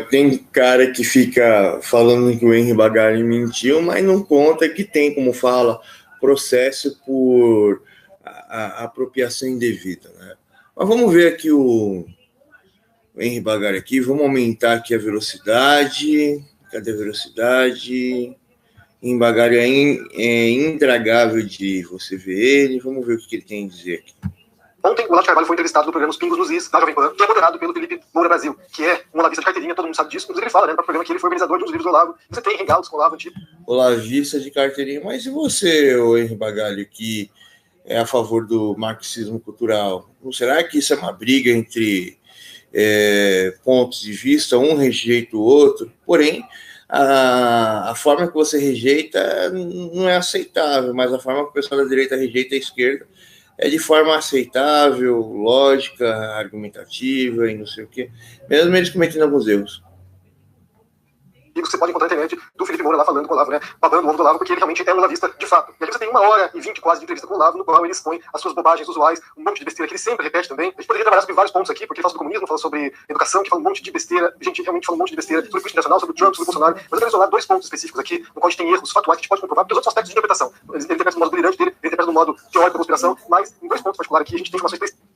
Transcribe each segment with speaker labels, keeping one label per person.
Speaker 1: Tem cara que fica falando que o Henri Bagali mentiu, mas não conta que tem, como fala, processo por apropriação indevida, né? Mas vamos ver aqui o Henri Bagali aqui, vamos aumentar aqui a velocidade. Cadê a velocidade? Henri Bagali é intragável de você ver ele. Vamos ver o que ele tem a dizer aqui.
Speaker 2: Ontem, o Olavo de Carvalho foi entrevistado no programa Os Pingos nos Is, da Jovem Pan, que é moderado pelo Felipe Moura Brasil, que é um olavista de carteirinha, todo mundo sabe disso. Inclusive, ele fala, né, no programa que ele foi organizador de um dos livros do Olavo. Você tem regalos com o Olavo, tipo...
Speaker 1: Olavista de carteirinha, mas e você, o Henri Bagali, que é a favor do marxismo cultural? Não será que isso é uma briga entre pontos de vista, um rejeita o outro? Porém, a forma que você rejeita não é aceitável, mas a forma que o pessoal da direita rejeita a esquerda é de forma aceitável, lógica, argumentativa e não sei o quê, mesmo eles cometendo alguns erros.
Speaker 2: E você pode encontrar na internet do Felipe Moura lá falando com o Olavo, né? Babando o ovo do Olavo, porque ele realmente é um olavista de fato. E ali você tem 1h20 quase de entrevista com o Olavo, no qual ele expõe as suas bobagens usuais, um monte de besteira que ele sempre repete também. A gente poderia trabalhar sobre vários pontos aqui, porque ele fala sobre comunismo, fala sobre educação, que fala um monte de besteira. A gente realmente fala um monte de besteira sobre o política internacional, sobre o Trump, sobre o Bolsonaro. Mas eu quero isolar 2 pontos específicos aqui, no qual a gente tem erros fatuais que a gente pode comprovar, porque os outros aspectos de interpretação. Ele interpreta do modo delirante dele, ele interpreta do modo teórico da conspiração, mas em 2 pontos particulares aqui a gente tem informações específicas.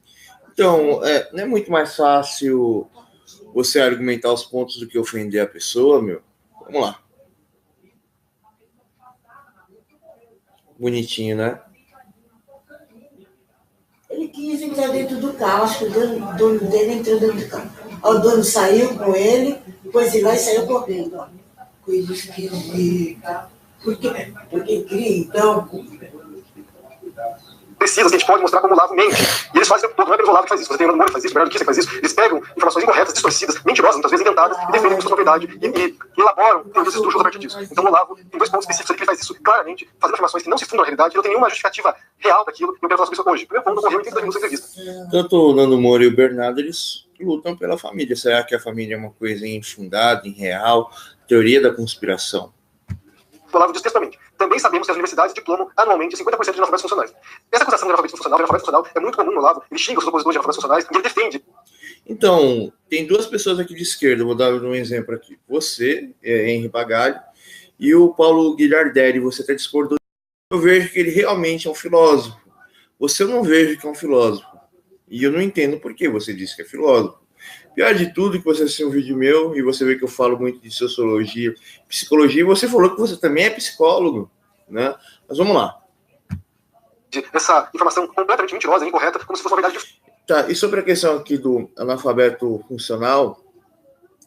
Speaker 1: Então, não é muito mais fácil você argumentar os pontos do que ofender a pessoa, meu? Vamos lá. Bonitinho, né?
Speaker 3: Ele quis entrar dentro do carro, acho que o dono dele entrou dentro do carro. O dono saiu com ele, depois ele lá e saiu correndo. Coisas que... Por quê? Porque cria, então...
Speaker 2: Precisas, que a gente pode mostrar como o Olavo mente. E eles fazem o tempo todo, não é pelo Olavo que faz isso, você tem o Moura que faz isso, o Bernardo Kiesler que faz isso. Eles pegam informações incorretas, distorcidas, mentirosas, muitas vezes inventadas, e defendem com sua propriedade, e elaboram teorias esdrúxulas a partir disso. Então o Olavo tem 2 pontos específicos ali que ele faz isso claramente, fazendo afirmações que não se fundam na realidade, e não tem nenhuma justificativa real daquilo, e eu quero falar sobre isso hoje. O primeiro ponto ocorreu em 30 minutos da entrevista.
Speaker 1: Tanto o Nando Moura e o Bernardo, eles lutam pela família. Será que a família é uma coisa infundada, irreal, teoria da conspiração?
Speaker 2: O Olavo diz textualmente: também sabemos que as universidades diplomam anualmente 50% de analfabetos funcionais. Essa acusação de analfabeto funcional é muito comum no Olavo. Ele xinga os opositores de analfabetos funcionais e ele defende.
Speaker 1: Então, tem 2 pessoas aqui de esquerda, vou dar um exemplo aqui. Você, Henri Bagali, e o Paulo Guilhardelli, você até discordou. Eu vejo que ele realmente é um filósofo. Você eu não vejo que é um filósofo. E eu não entendo por que você disse que é filósofo. Pior de tudo, que você assistiu um vídeo meu e você vê que eu falo muito de sociologia, psicologia, e você falou que você também é psicólogo, né? Mas vamos lá.
Speaker 2: Essa informação completamente mentirosa, incorreta, como se fosse uma verdade.
Speaker 1: Tá, e sobre a questão aqui do analfabeto funcional,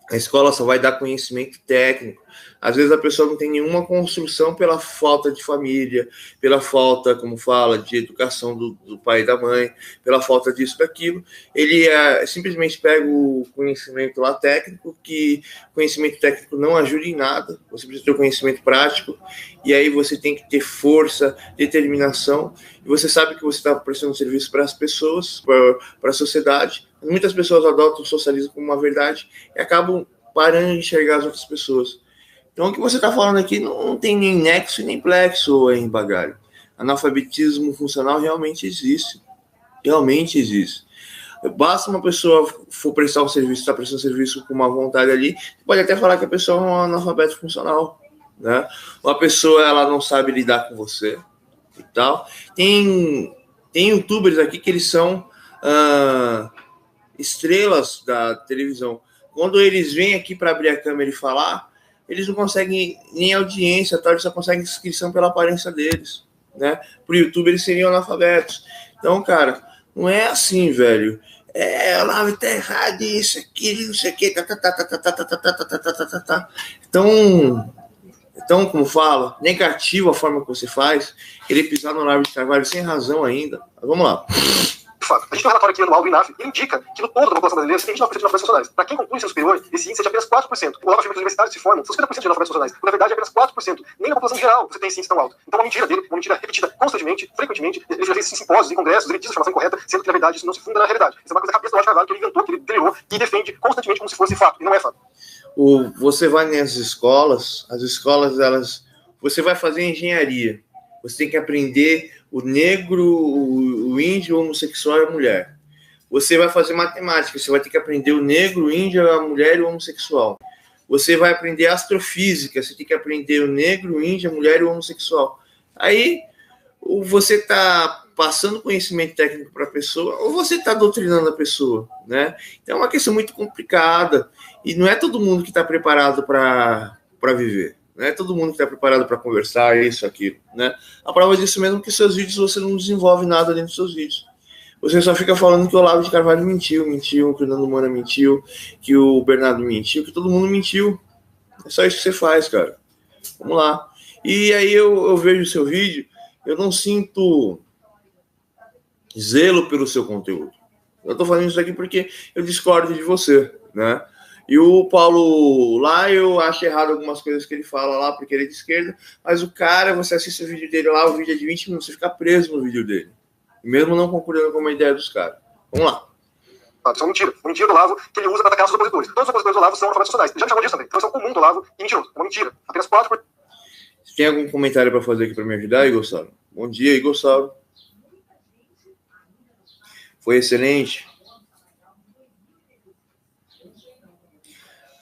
Speaker 1: a escola só vai dar conhecimento técnico. Às vezes a pessoa não tem nenhuma construção pela falta de família, pela falta, como fala, de educação do pai e da mãe, pela falta disso, daquilo. Ele simplesmente pega o conhecimento lá técnico, que conhecimento técnico não ajuda em nada. Você precisa ter o conhecimento prático, e aí você tem que ter força, determinação, e você sabe que você está prestando serviço para as pessoas, para a sociedade. Muitas pessoas adotam o socialismo como uma verdade e acabam parando de enxergar as outras pessoas. Então, o que você está falando aqui não tem nem nexo e nem plexo, Henri Bagali. Analfabetismo funcional realmente existe. Realmente existe. Basta uma pessoa for prestar um serviço, está prestando serviço com uma vontade ali, você pode até falar que a pessoa é um analfabeto funcional, né? Uma pessoa, ela não sabe lidar com você e tal. Tem youtubers aqui que eles são estrelas da televisão. Quando eles vêm aqui para abrir a câmera e falar, eles não conseguem nem audiência, tá? Eles só conseguem inscrição pela aparência deles, né? Pro YouTube eles seriam analfabetos. Então, cara, não é assim, velho. O Olavo tá errado, isso, aquilo, não sei o que, Então, como fala, negativo a forma que você faz, ele pisar no Olavo de Carvalho sem razão ainda. Mas vamos lá.
Speaker 2: fato. A gente tem um relatório aqui anual do INAF que indica que no todo da população brasileira, 79% de analfabetos funcionais. Para quem conclui ensino superior, esse índice é de apenas 4%. O Olavo afirma que os universitários se formam, são 50% de analfabetos funcionais. Quando na verdade é apenas 4%. Nem na população geral você tem esse índice tão alto. Então, uma mentira dele, uma mentira repetida constantemente, frequentemente. Ele já fez simpósios e congressos, ele diz a informação correta, sendo que na verdade isso não se funda na realidade. Isso é uma coisa cabeça do Olavo de Carvalho que ele inventou, que ele delirou, que defende constantemente como se fosse fato, e não é fato.
Speaker 1: Você vai nas escolas, as escolas, você vai fazer engenharia. Você tem que aprender o negro, o índio, o homossexual e a mulher. Você vai fazer matemática, você vai ter que aprender o negro, o índio, a mulher e o homossexual. Você vai aprender astrofísica, você tem que aprender o negro, o índio, a mulher e o homossexual. Aí, você está passando conhecimento técnico para a pessoa ou você está doutrinando a pessoa, né? Então é uma questão muito complicada e não é todo mundo que está preparado para viver. Não é todo mundo que está preparado para conversar, isso, aquilo, né? A prova disso mesmo é que seus vídeos você não desenvolve nada dentro dos seus vídeos. Você só fica falando que o Olavo de Carvalho mentiu, que o Nando Moura mentiu, que o Bernardo mentiu, que todo mundo mentiu. É só isso que você faz, cara. Vamos lá. E aí eu vejo o seu vídeo, eu não sinto zelo pelo seu conteúdo. Eu tô falando isso aqui porque eu discordo de você, né? E o Paulo lá, eu acho errado algumas coisas que ele fala lá, porque ele é de esquerda, mas o cara, você assiste o vídeo dele lá, o vídeo é de 20 minutos, você fica preso no vídeo dele. Mesmo não concordando com uma ideia dos caras. Vamos lá.
Speaker 2: Isso é uma mentira. Uma mentira do Olavo que ele usa para atacar os opositores. Todos os opositores do Olavo são analfabetos funcionais. Ele já me chamou disso também. Então isso é um comum do Olavo e mentiroso. É uma mentira. Apenas 4%.
Speaker 1: Tem algum comentário para fazer aqui para me ajudar, Igor Sauro? Bom dia, Igor Sauro. Foi excelente.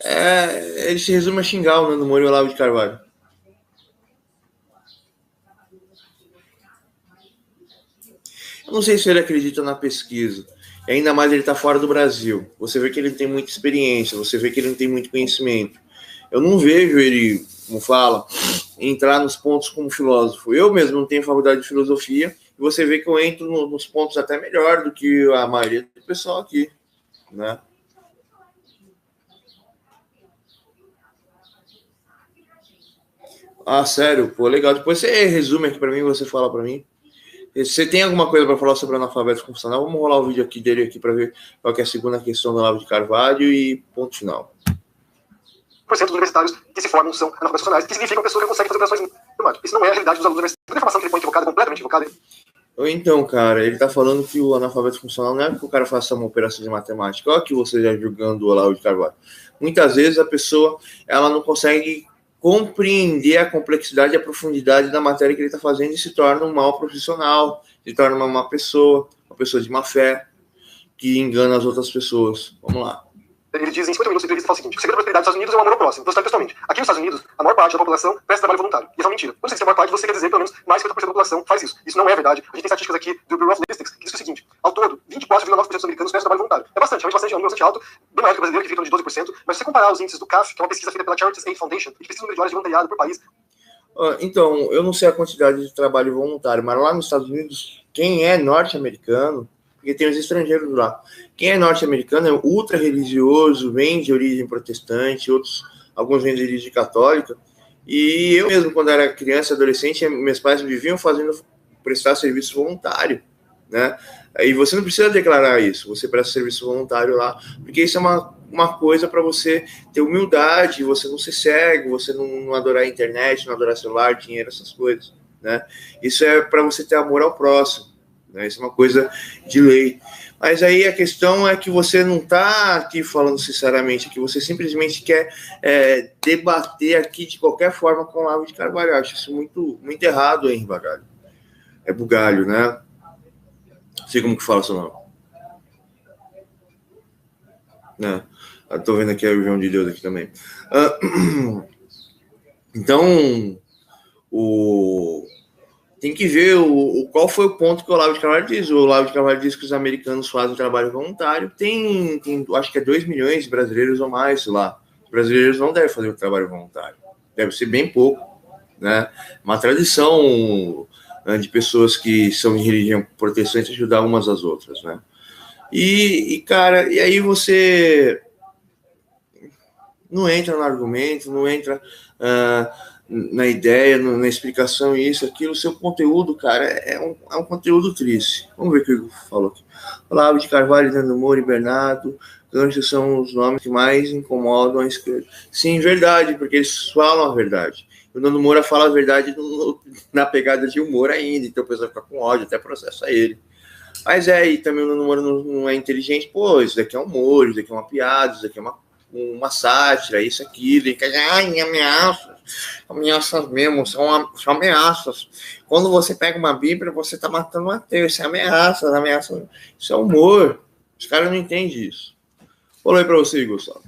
Speaker 1: Ele se resume a xingar o Nando Moura e o Olavo de Carvalho. Eu não sei se ele acredita na pesquisa. E ainda mais ele está fora do Brasil. Você vê que ele não tem muita experiência, você vê que ele não tem muito conhecimento. Eu não vejo ele, como fala, entrar nos pontos como filósofo. Eu mesmo não tenho faculdade de filosofia, e você vê que eu entro nos pontos até melhor do que a maioria do pessoal aqui, né? Ah, sério? Pô, legal. Depois você resume aqui para mim, você fala para mim. Você tem alguma coisa para falar sobre analfabeto funcional? Vamos rolar o vídeo aqui dele aqui para ver qual que é a segunda questão do Olavo de Carvalho e ponto final.
Speaker 2: 1% dos universitários que se formam são analfabetos funcionais, que significa uma pessoa que consegue fazer operações matemáticas. Isso não é a realidade dos alunos universitários. Toda a informação que ele põe equivocada, completamente equivocada.
Speaker 1: Então, cara, ele tá falando que o analfabeto funcional não é que o cara faça uma operação de matemática. Olha que você já julgando o Olavo de Carvalho. Muitas vezes a pessoa ela não consegue compreender a complexidade e a profundidade da matéria que ele está fazendo e se torna um mau profissional, se torna uma má pessoa, uma pessoa de má fé, que engana as outras pessoas. Vamos lá.
Speaker 2: Ele diz em 50 minutos de entrevista, fala o seguinte: o segredo da prosperidade dos Estados Unidos é o amor ao próximo. Então, pessoalmente, aqui nos Estados Unidos, a maior parte da população presta trabalho voluntário. Isso é uma mentira. Quando você diz que a maior parte, você quer dizer pelo menos mais de 50% da população faz isso. Isso não é verdade. A gente tem estatísticas aqui do Bureau of Statistics que diz o seguinte: ao todo, 24,9% dos americanos prestam trabalho voluntário. É bastante, realmente bastante alto, bem maior que o brasileiro, que fica de 12%. Mas se você comparar os índices do CAF, que é uma pesquisa feita pela Charities Aid Foundation, que pesquisa o número de horas de voluntariado por país.
Speaker 1: Então, eu não sei a quantidade de trabalho voluntário, mas lá nos Estados Unidos, quem é norte-americano, porque tem os estrangeiros lá, quem é norte-americano é ultra religioso, vem de origem protestante, alguns vêm de origem católica, e eu mesmo, quando era criança, adolescente, meus pais viviam prestar serviço voluntário, né? Aí você não precisa declarar isso, você presta serviço voluntário lá, porque isso é uma coisa para você ter humildade, você não ser cego, você não adorar a internet, não adorar celular, dinheiro, essas coisas, né? Isso é para você ter amor ao próximo, né? Isso é uma coisa de lei. Mas aí a questão é que você não está aqui falando sinceramente, que você simplesmente quer debater aqui de qualquer forma com o Olavo de Carvalho. Eu acho isso muito, muito errado, hein, Bugalho? É Bugalho, né? Não sei como que fala seu nome. Né? Estou vendo aqui o João de Deus aqui também. Então, tem que ver qual foi o ponto que o Olavo de Carvalho diz. O Olavo de Carvalho diz que os americanos fazem trabalho voluntário. Tem acho que é 2 milhões de brasileiros ou mais lá. Os brasileiros não devem fazer o trabalho voluntário. Deve ser bem pouco, né? Uma tradição de pessoas que são de religião protestante ajudar umas às outras, né? Cara, e aí você não entra no argumento, não entra na ideia, na explicação, isso, aquilo. O seu conteúdo, cara, é um conteúdo triste. Vamos ver o que ele falou aqui. Olavo de Carvalho, Nando Moura e Bernardo Gancho são os nomes que mais incomodam a esquerda. Sim, verdade, porque eles falam a verdade. O Nando Moura fala a verdade na pegada de humor ainda, então o pessoal fica com ódio, até processa ele. Mas e também o Nando Moura não é inteligente. Pô, isso daqui é humor, isso daqui é uma piada, isso daqui é uma sátira, isso, aquilo. E ameaças mesmo, são ameaças. Quando você pega uma Bíblia, você está matando um ateu, isso é ameaça, isso é humor, Os caras não entendem isso. Falei para você, Gustavo.